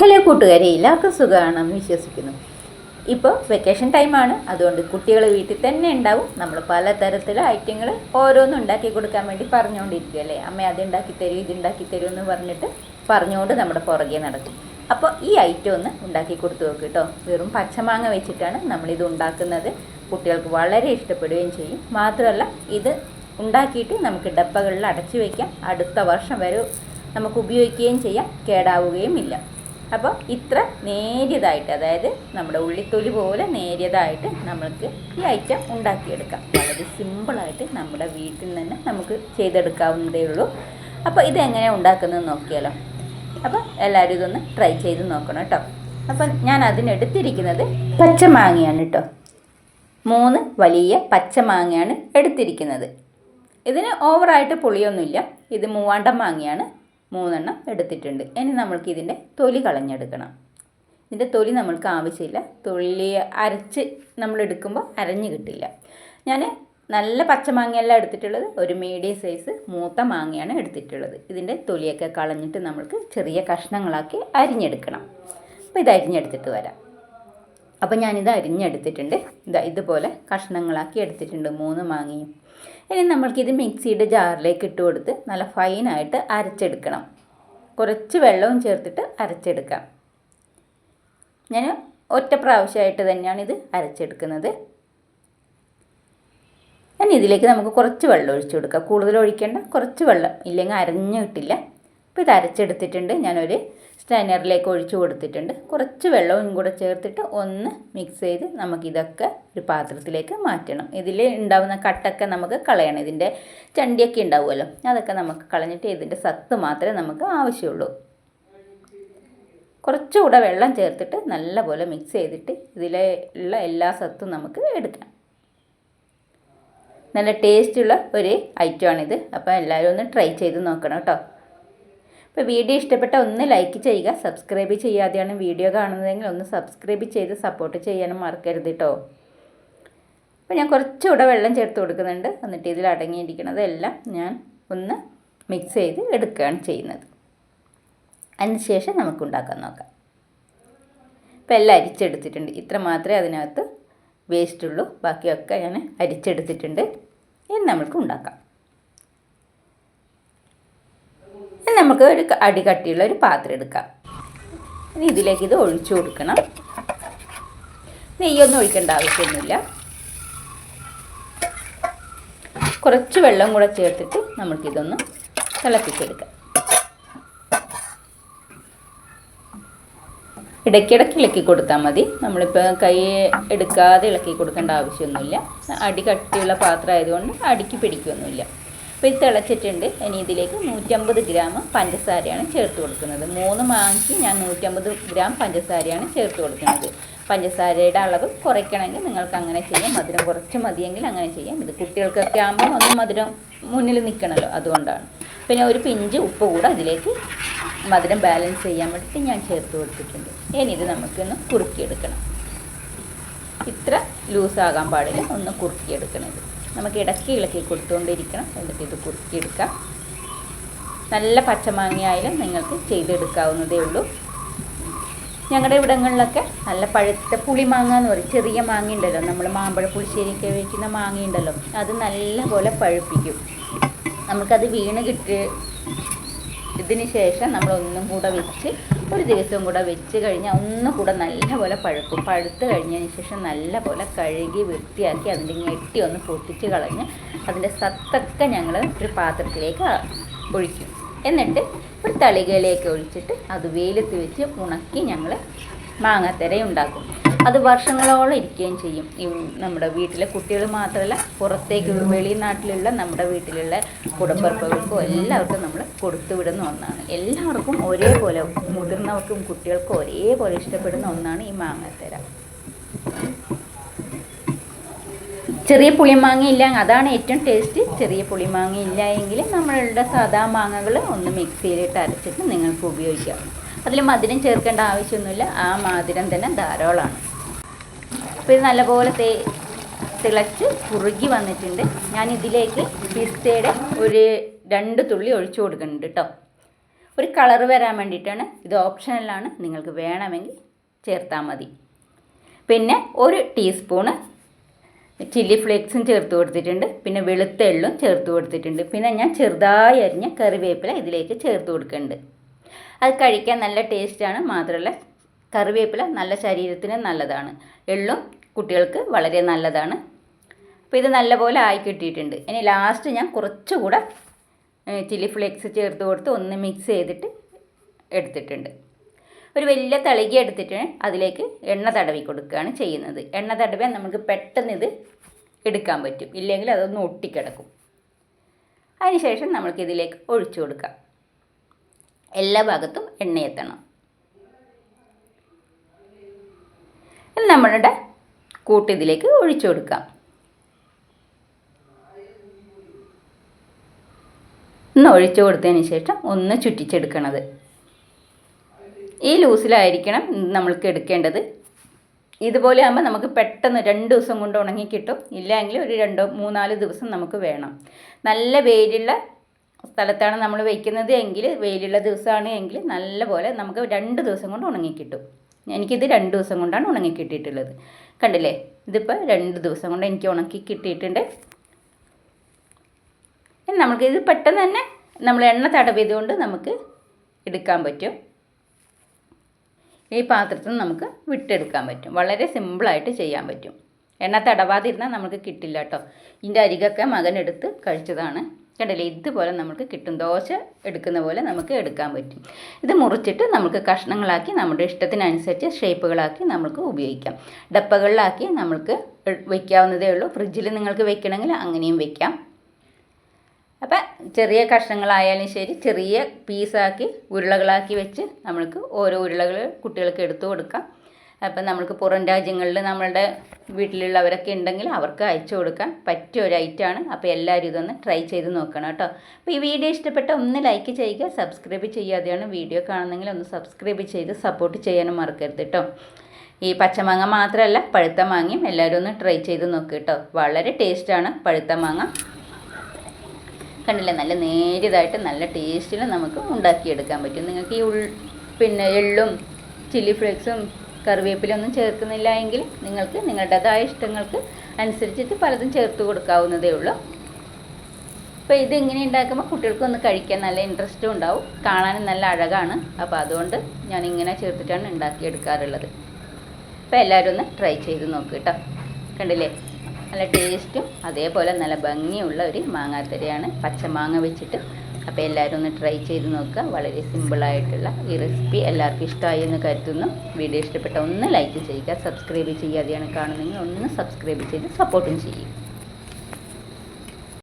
Hello കൂട്ടുകാരെ, എല്ലാവർക്കും സുഖമാണെന്ന് വിശ്വസിക്കുന്നു. ഇപ്പോൾ വെക്കേഷൻ ടൈമാണ്, അതുകൊണ്ട് കുട്ടികൾ വീട്ടിൽ തന്നെ ഉണ്ടാവും. നമ്മൾ പലതരത്തിലുള്ള ഐറ്റങ്ങൾ ഓരോന്നും ഉണ്ടാക്കി കൊടുക്കാൻ വേണ്ടി പറഞ്ഞുകൊണ്ടിരിക്കുകയല്ലേ. അമ്മ അത് ഉണ്ടാക്കി തരൂ, ഇത് ഉണ്ടാക്കി തരൂ എന്ന് പറഞ്ഞുകൊണ്ട് നമ്മുടെ പുറകെ നടക്കും. അപ്പോൾ ഈ ഐറ്റം ഒന്ന് ഉണ്ടാക്കി കൊടുത്തു നോക്ക് കേട്ടോ. വെറും പച്ചമാങ്ങ വെച്ചിട്ടാണ് നമ്മളിത് ഉണ്ടാക്കുന്നത്. കുട്ടികൾക്ക് വളരെ ഇഷ്ടപ്പെടുകയും ചെയ്യും. മാത്രമല്ല, ഇത് ഉണ്ടാക്കിയിട്ട് നമുക്ക് ഡപ്പകളിൽ അടച്ചു വയ്ക്കാം. അടുത്ത വർഷം വരെ നമുക്ക് ഉപയോഗിക്കുകയും ചെയ്യാം, കേടാവുകയും ഇല്ല. അപ്പോൾ ഇത്ര നേരിയതായിട്ട്, അതായത് നമ്മുടെ ഉള്ളിത്തൊലി പോലെ നേരിയതായിട്ട് നമ്മൾക്ക് ഈ ഐറ്റം ഉണ്ടാക്കിയെടുക്കാം. വളരെ സിമ്പിളായിട്ട് നമ്മുടെ വീട്ടിൽ നിന്ന് നമുക്ക് ചെയ്തെടുക്കാവുന്നതേ ഉള്ളൂ. അപ്പോൾ ഇതെങ്ങനെ ഉണ്ടാക്കുന്നത് നോക്കിയാലോ. അപ്പോൾ എല്ലാവരും ഇതൊന്ന് ട്രൈ ചെയ്ത് നോക്കണം കേട്ടോ. അപ്പം ഞാൻ അതിനെടുത്തിരിക്കുന്നത് പച്ചമാങ്ങയാണ് കേട്ടോ. 3 വലിയ പച്ചമാങ്ങയാണ് എടുത്തിരിക്കുന്നത്. ഇതിന് ഓവറായിട്ട് പുളിയൊന്നുമില്ല. ഇത് മൂവാണ്ടൻ മാങ്ങയാണ്. 3 എണ്ണം എടുത്തിട്ടുണ്ട്. ഇനി നമ്മൾക്ക് ഇതിൻ്റെ തൊലി കളഞ്ഞെടുക്കണം. ഇതിൻ്റെ തൊലി നമ്മൾക്ക് ആവശ്യമില്ല. തൊലി അരച്ച് നമ്മൾ എടുക്കുമ്പോൾ അരഞ്ഞ് കിട്ടില്ല. ഞാൻ നല്ല പച്ചമാങ്ങയല്ല എടുത്തിട്ടുള്ളത്, ഒരു മീഡിയം സൈസ് മൂത്ത മാങ്ങയാണ് എടുത്തിട്ടുള്ളത്. ഇതിൻ്റെ തൊലിയൊക്കെ കളഞ്ഞിട്ട് നമ്മൾക്ക് ചെറിയ കഷ്ണങ്ങളാക്കി അരിഞ്ഞെടുക്കണം. അപ്പോൾ ഇത് അരിഞ്ഞെടുത്തിട്ട് വരാം. അപ്പോൾ ഞാനിത് അരിഞ്ഞെടുത്തിട്ടുണ്ട്. ഇതുപോലെ കഷ്ണങ്ങളാക്കി എടുത്തിട്ടുണ്ട് 3 മാങ്ങയും. ഇനി നമ്മൾക്കിത് മിക്സിയുടെ ജാറിലേക്ക് ഇട്ട് കൊടുത്ത് നല്ല ഫൈനായിട്ട് അരച്ചെടുക്കണം. കുറച്ച് വെള്ളവും ചേർത്തിട്ട് അരച്ചെടുക്കാം. ഞാൻ ഒറ്റ പ്രാവശ്യമായിട്ട് തന്നെയാണ് ഇത് അരച്ചെടുക്കുന്നത്. ഇനി ഇതിലേക്ക് നമുക്ക് കുറച്ച് വെള്ളം ഒഴിച്ചു കൊടുക്കാം. കൂടുതൽ ഒഴിക്കേണ്ട, കുറച്ച് വെള്ളം, ഇല്ലെങ്കിൽ അരഞ്ഞു കിട്ടില്ല. അപ്പോൾ ഇത് അരച്ചെടുത്തിട്ടുണ്ട്. ഞാനൊരു സ്ട്രെയിനറിലേക്ക് ഒഴിച്ചു കൊടുത്തിട്ടുണ്ട്. കുറച്ച് വെള്ളവും കൂടെ ചേർത്തിട്ട് ഒന്ന് മിക്സ് ചെയ്ത് നമുക്കിതൊക്കെ ഒരു പാത്രത്തിലേക്ക് മാറ്റണം. ഇതിൽ ഉണ്ടാവുന്ന കട്ടൊക്കെ നമുക്ക് കളയണം. ഇതിൻ്റെ ചണ്ടിയൊക്കെ ഉണ്ടാവുമല്ലോ, അതൊക്കെ നമുക്ക് കളഞ്ഞിട്ട് ഇതിൻ്റെ സത്ത് മാത്രമേ നമുക്ക് ആവശ്യമുള്ളൂ. കുറച്ചുകൂടെ വെള്ളം ചേർത്തിട്ട് നല്ലപോലെ മിക്സ് ചെയ്തിട്ട് ഇതിലുള്ള എല്ലാ സത്തും നമുക്ക് എടുക്കാം. നല്ല ടേസ്റ്റുള്ള ഒരു ഐറ്റമാണിത്. അപ്പോൾ എല്ലാവരും ഒന്ന് ട്രൈ ചെയ്ത് നോക്കണം കേട്ടോ. ഇപ്പോൾ വീഡിയോ ഇഷ്ടപ്പെട്ട ഒന്ന് ലൈക്ക് ചെയ്യുക. സബ്സ്ക്രൈബ് ചെയ്യാതെയാണ് വീഡിയോ കാണുന്നതെങ്കിൽ ഒന്ന് സബ്സ്ക്രൈബ് ചെയ്ത് സപ്പോർട്ട് ചെയ്യാനും മറക്കരുത് കേട്ടോ. അപ്പോൾ ഞാൻ കുറച്ചുകൂടെ വെള്ളം ചേർത്ത് കൊടുക്കുന്നുണ്ട്. എന്നിട്ട് ഇതിൽ അടങ്ങിയിരിക്കുന്നതെല്ലാം ഞാൻ ഒന്ന് മിക്സ് ചെയ്ത് എടുക്കുകയാണ് ചെയ്യുന്നത്. അതിനുശേഷം നമുക്ക് ഉണ്ടാക്കാൻ നോക്കാം. ഇപ്പോൾ എല്ലാം അരിച്ചെടുത്തിട്ടുണ്ട്. ഇത്ര മാത്രമേ അതിനകത്ത് വേസ്റ്റുള്ളൂ. ബാക്കിയൊക്കെ ഞാൻ അരിച്ചെടുത്തിട്ടുണ്ട്. ഇനി നമുക്ക് ഉണ്ടാക്കാം. നമുക്ക് ഒരു അടികട്ടിയുള്ള ഒരു പാത്രം എടുക്കാം. ഇനി ഇതിലേക്ക് ഇത് ഒഴിച്ചു കൊടുക്കണം. നെയ്യൊന്നും ഒഴിക്കേണ്ട ആവശ്യമൊന്നുമില്ല. കുറച്ച് വെള്ളം കൂടെ ചേർത്തിട്ട് നമുക്കിതൊന്ന് തിളപ്പിച്ചെടുക്കാം. ഇടയ്ക്കിടയ്ക്ക് ഇളക്കി കൊടുത്താൽ മതി. നമ്മളിപ്പോൾ കൈ എടുക്കാതെ ഇളക്കി കൊടുക്കേണ്ട ആവശ്യമൊന്നുമില്ല. അടി കട്ടിയുള്ള പാത്രം ആയതുകൊണ്ട് അടിക്ക് പിടിക്കുകയൊന്നുമില്ല. അപ്പോൾ ഇത് തിളച്ചിട്ടുണ്ട്. ഇനി ഇതിലേക്ക് 150 ഗ്രാം പഞ്ചസാരയാണ് ചേർത്ത് കൊടുക്കുന്നത്. 3 മാങ്ങയ്ക്ക് ഞാൻ 150 ഗ്രാം പഞ്ചസാരയാണ് ചേർത്ത് കൊടുക്കുന്നത്. പഞ്ചസാരയുടെ അളവ് കുറയ്ക്കണമെങ്കിൽ നിങ്ങൾക്ക് അങ്ങനെ ചെയ്യാം. മധുരം കുറച്ച് മതിയെങ്കിൽ അങ്ങനെ ചെയ്യാം. ഇത് കുട്ടികൾക്കൊക്കെ ആകുമ്പോൾ ഒന്ന് മധുരം മുന്നിൽ നിൽക്കണമല്ലോ, അതുകൊണ്ടാണ്. പിന്നെ ഒരു പിഞ്ച് ഉപ്പ് കൂടെ അതിലേക്ക് മധുരം ബാലൻസ് ചെയ്യാൻ വേണ്ടിയിട്ട് ഞാൻ ചേർത്ത് കൊടുത്തിട്ടുണ്ട്. ഇനി ഇത് നമുക്കൊന്ന് കുറുക്കിയെടുക്കണം. ഇത്ര ലൂസാകാൻ പാടില്ല, ഒന്ന് കുറുക്കിയെടുക്കണം. ഇത് നമുക്ക് ഇടയ്ക്ക് ഇളക്കി കൊടുത്തുകൊണ്ടിരിക്കണം. എന്നിട്ട് ഇത് കുറുക്കിയെടുക്കാം. നല്ല പച്ചമാങ്ങയായാലും നിങ്ങൾക്ക് ചെയ്തെടുക്കാവുന്നതേ ഉള്ളൂ. ഞങ്ങളുടെ ഇവിടങ്ങളിലൊക്കെ നല്ല പഴുത്ത പുളിമാങ്ങ എന്ന് പറയും. ചെറിയ മാങ്ങ ഉണ്ടല്ലോ, നമ്മൾ മാമ്പഴ പുളിശ്ശേരിയൊക്കെ വയ്ക്കുന്ന മാങ്ങ ഉണ്ടല്ലോ, അത് നല്ലപോലെ പഴുപ്പിക്കും. നമുക്കത് വീണ് ഇതിന് ശേഷം നമ്മളൊന്നും കൂടെ വെച്ച് ഒരു ദിവസം കൂടെ വെച്ച് കഴിഞ്ഞാൽ ഒന്നുകൂടെ നല്ലപോലെ പഴുക്കും. പഴുത്ത് കഴിഞ്ഞതിന് ശേഷം നല്ലപോലെ കഴുകി വൃത്തിയാക്കി അതിൻ്റെ ഞെട്ടി ഒന്ന് പൊട്ടിച്ച് കളഞ്ഞ് അതിൻ്റെ സത്തൊക്കെ ഞങ്ങൾ ഒരു പാത്രത്തിലേക്ക് ഒഴിക്കും. എന്നിട്ട് ഒരു തളികയിലേക്ക് ഒഴിച്ചിട്ട് അത് വെയിലത്ത് വെച്ച് ഉണക്കി ഞങ്ങൾ മാങ്ങാത്തര ഉണ്ടാക്കും. അത് വർഷങ്ങളോളം ഇരിക്കുകയും ചെയ്യും. നമ്മുടെ വീട്ടിലെ കുട്ടികൾ മാത്രമല്ല, പുറത്തേക്ക് വെളിനാട്ടിലുള്ള നമ്മുടെ വീട്ടിലുള്ള കുടപ്പിറപ്പുകൾക്കും എല്ലാവർക്കും നമ്മൾ കൊടുത്തു വിടുന്ന ഒന്നാണ്. എല്ലാവർക്കും ഒരേപോലെ, മുതിർന്നവർക്കും കുട്ടികൾക്കും ഒരേപോലെ ഇഷ്ടപ്പെടുന്ന ഒന്നാണ് ഈ മാങ്ങാത്തര. ചെറിയ പുളിമാങ്ങ ഇല്ല, അതാണ് ഏറ്റവും ടേസ്റ്റ്. ചെറിയ പുളിമാങ്ങ ഇല്ല എങ്കിൽ നമ്മളുടെ സാധാ മാങ്ങകൾ ഒന്ന് മിക്സിയിലിട്ട് അരച്ചിട്ട് നിങ്ങൾക്ക് ഉപയോഗിക്കാം. അതിൽ മധുരം ചേർക്കേണ്ട ആവശ്യമൊന്നുമില്ല. ആ മധുരം തന്നെ ധാരാളമാണ്. അപ്പോൾ ഇത് നല്ലപോലെ തിളച്ച് കുറുകി വന്നിട്ടുണ്ട്. ഞാൻ ഇതിലേക്ക് പിസ്തയുടെ ഒരു 2 തുള്ളി ഒഴിച്ചു കൊടുക്കുന്നുണ്ട് കേട്ടോ. ഒരു കളർ വരാൻ വേണ്ടിയിട്ടാണ്. ഇത് ഓപ്ഷണലാണ്, നിങ്ങൾക്ക് വേണമെങ്കിൽ ചേർത്താൽ മതി. പിന്നെ 1 ടീസ്പൂണ് ചില്ലി ഫ്ലേക്സും ചേർത്ത് കൊടുത്തിട്ടുണ്ട്. പിന്നെ വെളുത്ത എള്ളും ചേർത്ത് കൊടുത്തിട്ടുണ്ട്. പിന്നെ ഞാൻ ചെറുതായി അരിഞ്ഞ കറിവേപ്പില ഇതിലേക്ക് ചേർത്ത് കൊടുക്കുന്നുണ്ട്. അത് കഴിക്കാൻ നല്ല ടേസ്റ്റാണ്. മാത്രമല്ല കറിവേപ്പില നല്ല ശരീരത്തിന് നല്ലതാണ്. എള്ളും കുട്ടികൾക്ക് വളരെ നല്ലതാണ്. അപ്പോൾ ഇത് നല്ലപോലെ ആയി കിട്ടിയിട്ടുണ്ട്. ഇനി ലാസ്റ്റ് ഞാൻ കുറച്ചുകൂടെ ചില്ലി ഫ്ലേക്സ് ചേർത്ത് കൊടുത്ത് ഒന്ന് മിക്സ് ചെയ്തിട്ട് എടുത്തിട്ടുണ്ട്. ഒരു വലിയ തളിക എടുത്തിട്ട് അതിലേക്ക് എണ്ണ തടവി കൊടുക്കുകയാണ് ചെയ്യുന്നത്. എണ്ണ തടവിയാൽ നമുക്ക് പെട്ടെന്ന് ഇത് എടുക്കാൻ പറ്റും, ഇല്ലെങ്കിൽ അതൊന്ന് ഒട്ടിക്കിടക്കും. അതിനുശേഷം നമുക്കിതിലേക്ക് ഒഴിച്ചു കൊടുക്കാം. എല്ലാ ഭാഗത്തും എണ്ണ എത്തണം. നമ്മളുടെ കൂട്ട് ഇതിലേക്ക് ഒഴിച്ചു കൊടുക്കാം. ഒന്ന് ഒഴിച്ചു കൊടുത്തതിന് ശേഷം ഒന്ന് ചുറ്റിച്ചെടുക്കണത്. ഈ ലൂസിലായിരിക്കണം നമ്മൾക്ക് എടുക്കേണ്ടത്. ഇതുപോലെ ആകുമ്പോൾ നമുക്ക് പെട്ടെന്ന് 2 ദിവസം കൊണ്ട് ഉണങ്ങി കിട്ടും. ഇല്ലെങ്കിൽ ഒരു 2-3-4 ദിവസം നമുക്ക് വേണം. നല്ല വെയിലുള്ള സ്ഥലത്താണ് നമ്മൾ വയ്ക്കുന്നത് എങ്കിൽ, വെയിലുള്ള ദിവസമാണ് എങ്കിൽ നല്ലപോലെ നമുക്ക് 2 ദിവസം കൊണ്ട് ഉണങ്ങി കിട്ടും. എനിക്കിത് 2 ദിവസം കൊണ്ടാണ് ഉണങ്ങി കിട്ടിയിട്ടുള്ളത്. കണ്ടില്ലേ, ഇതിപ്പോൾ 2 ദിവസം കൊണ്ട് എനിക്ക് ഉണക്കി കിട്ടിയിട്ടുണ്ട്. നമുക്കിത് പെട്ടെന്ന് തന്നെ നമ്മൾ എണ്ണ തടവിയതുകൊണ്ട് നമുക്ക് എടുക്കാൻ പറ്റും. ഈ പാത്രത്തിൽ നിന്ന് നമുക്ക് വിട്ടെടുക്കാൻ പറ്റും. വളരെ സിമ്പിളായിട്ട് ചെയ്യാൻ പറ്റും. എണ്ണ തടവാതിരുന്നാൽ നമുക്ക് കിട്ടില്ല കേട്ടോ. ഇതിൻ്റെ അരികൊക്കെ മകൻ എടുത്ത് കഴിച്ചതാണ്. കണ്ടില്ലേ, ഇതുപോലെ നമുക്ക് കിട്ടും. ദോശ എടുക്കുന്ന പോലെ നമുക്ക് എടുക്കാൻ പറ്റും. ഇത് മുറിച്ചിട്ട് നമുക്ക് കഷ്ണങ്ങളാക്കി നമ്മുടെ ഇഷ്ടത്തിനനുസരിച്ച് ഷേപ്പുകളാക്കി നമുക്ക് ഉപയോഗിക്കാം. ഡപ്പകളിലാക്കി നമുക്ക് വയ്ക്കാവുന്നതേ ഉള്ളൂ. ഫ്രിഡ്ജിൽ നിങ്ങൾക്ക് വെക്കണമെങ്കിൽ അങ്ങനെയും വെക്കാം. അപ്പം ചെറിയ കഷ്ണങ്ങളായാലും ശരി, ചെറിയ പീസാക്കി ഉരുളകളാക്കി വെച്ച് നമ്മൾക്ക് ഓരോ ഉരുളകൾ കുട്ടികൾക്ക് എടുത്തു കൊടുക്കാം. അപ്പം നമ്മൾക്ക് പുറം രാജ്യങ്ങളിൽ നമ്മളുടെ വീട്ടിലുള്ളവരൊക്കെ ഉണ്ടെങ്കിൽ അവർക്ക് അയച്ചു കൊടുക്കാൻ പറ്റിയ ഒരു ഐറ്റമാണ്. അപ്പോൾ എല്ലാവരും ഇതൊന്ന് ട്രൈ ചെയ്ത് നോക്കണം കേട്ടോ. അപ്പോൾ ഈ വീഡിയോ ഇഷ്ടപ്പെട്ട ഒന്ന് ലൈക്ക് ചെയ്യുക. സബ്സ്ക്രൈബ് ചെയ്യാതെയാണ് വീഡിയോ കാണുന്നെങ്കിൽ ഒന്ന് സബ്സ്ക്രൈബ് ചെയ്ത് സപ്പോർട്ട് ചെയ്യാനും മറക്കരുത് കേട്ടോ. ഈ പച്ചമാങ്ങ മാത്രമല്ല, പഴുത്ത മാങ്ങയും എല്ലാവരും ഒന്ന് ട്രൈ ചെയ്ത് നോക്കുക കേട്ടോ. വളരെ ടേസ്റ്റാണ് പഴുത്ത മാങ്ങ. കണ്ടില്ലേ, നല്ല നേരിയതായിട്ട് നല്ല ടേസ്റ്റിൽ നമുക്ക് ഉണ്ടാക്കിയെടുക്കാൻ പറ്റും. നിങ്ങൾക്ക് ഈ പിന്നെ എള്ളും ചില്ലി ഫ്ലേക്സും കറിവേപ്പിലൊന്നും ചേർക്കുന്നില്ല എങ്കിൽ നിങ്ങൾക്ക് നിങ്ങളുടേതായ ഇഷ്ടങ്ങൾക്ക് അനുസരിച്ചിട്ട് പലതും ചേർത്ത് കൊടുക്കാവുന്നതേ ഉള്ളൂ. അപ്പോൾ ഇതിങ്ങനെ ഉണ്ടാക്കുമ്പോൾ കുട്ടികൾക്കൊന്ന് കഴിക്കാൻ നല്ല ഇൻട്രസ്റ്റും ഉണ്ടാവും, കാണാനും നല്ല അഴകാണ്. അപ്പോൾ അതുകൊണ്ട് ഞാനിങ്ങനെ ചേർത്തിട്ടാണ് ഉണ്ടാക്കിയെടുക്കാറുള്ളത്. അപ്പോൾ എല്ലാവരും ഒന്ന് ട്രൈ ചെയ്ത് നോക്കുക കേട്ടോ. കണ്ടില്ലേ, നല്ല ടേസ്റ്റും അതേപോലെ നല്ല ഭംഗിയുള്ള ഒരു മാങ്ങാത്തരയാണ് പച്ചമാങ്ങ വെച്ചിട്ട്. അപ്പോൾ എല്ലാവരും ഒന്ന് ട്രൈ ചെയ്ത് നോക്കുക. വളരെ സിമ്പിളായിട്ടുള്ള ഈ റെസിപ്പി എല്ലാവർക്കും ഇഷ്ടമായി എന്ന് കരുതുന്നു. വീഡിയോ ഇഷ്ടപ്പെട്ട ഒന്ന് ലൈക്ക് ചെയ്യുക. സബ്സ്ക്രൈബ് ചെയ്യാതെയാണ് കാണുന്നതെങ്കിൽ ഒന്ന് സബ്സ്ക്രൈബ് ചെയ്ത് സപ്പോർട്ടും ചെയ്യും.